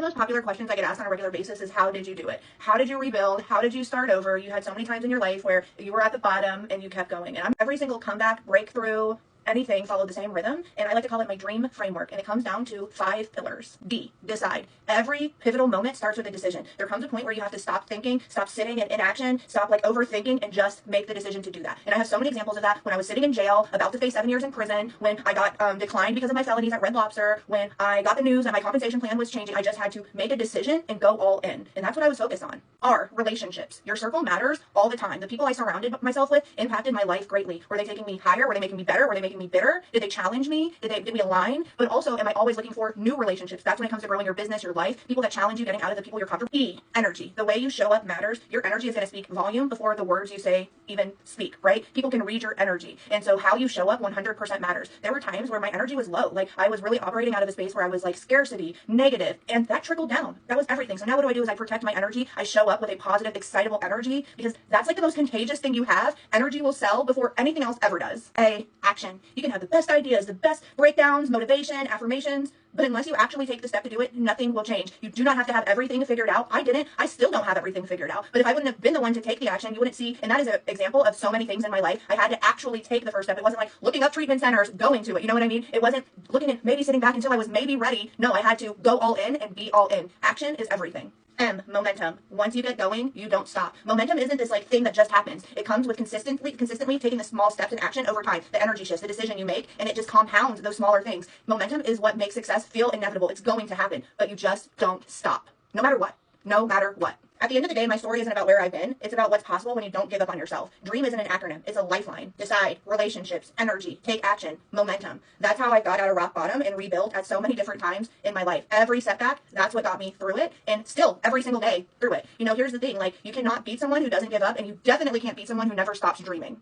The most popular questions I get asked on a regular basis is, how did you do it? How did you rebuild? How did you start over? You had so many times in your life where you were at the bottom and you kept going. And every single comeback, breakthrough, anything followed the same rhythm, and I like to call it my dream framework, and it comes down to 5 pillars. D, decide. Every pivotal moment starts with a decision. There comes a point where you have to stop thinking, stop sitting in inaction, stop overthinking, and just make the decision to do that. And I have so many examples of that. When I was sitting in jail, about to face 7 years in prison, when I got declined because of my felonies at Red Lobster, when I got the news that my compensation plan was changing, I just had to make a decision and go all in. And that's what I was focused on. R, relationships. Your circle matters all the time. The people I surrounded myself with impacted my life greatly. Were they taking me higher? Were they making me better? Were they making me bitter? Did they challenge me? Did we align? But also, am I always looking for new relationships? That's when it comes to growing your business, your life. People that challenge you, getting out of the people you're comfortable. E, energy. The way you show up matters. Your energy is going to speak volume before the words you say even speak, right? People can read your energy. And so how you show up 100% matters. There were times where my energy was low. I was really operating out of a space where I was scarcity, negative, and that trickled down. That was everything. So now what do? I protect my energy. I show up with a positive, excitable energy, because that's the most contagious thing you have. Energy will sell before anything else ever does. A, action. You can have the best ideas, the best breakdowns, motivation, affirmations, but unless you actually take the step to do it, nothing will change. You do not have to have everything figured out. I didn't. I still don't have everything figured out. But if I wouldn't have been the one to take the action, you wouldn't see. And that is an example of so many things in my life. I had to actually take the first step. It wasn't looking up treatment centers, going to it. You know what I mean? It wasn't looking and maybe sitting back until I was maybe ready. No, I had to go all in and be all in. Action is everything. M, momentum. Once you get going, you don't stop. Momentum isn't this thing that just happens. It comes with consistently taking the small steps in action over time. The energy shifts, the decision you make, and it just compounds those smaller things. Momentum is what makes success feel inevitable. It's going to happen, but you just don't stop. No matter what. No matter what. At the end of the day, my story isn't about where I've been. It's about what's possible when you don't give up on yourself. DREAM isn't an acronym. It's a lifeline. Decide, relationships, energy, take action, momentum. That's how I got out of rock bottom and rebuilt at so many different times in my life. Every setback, that's what got me through it, and still every single day through it. Here's the thing, you cannot beat someone who doesn't give up, and you definitely can't beat someone who never stops dreaming.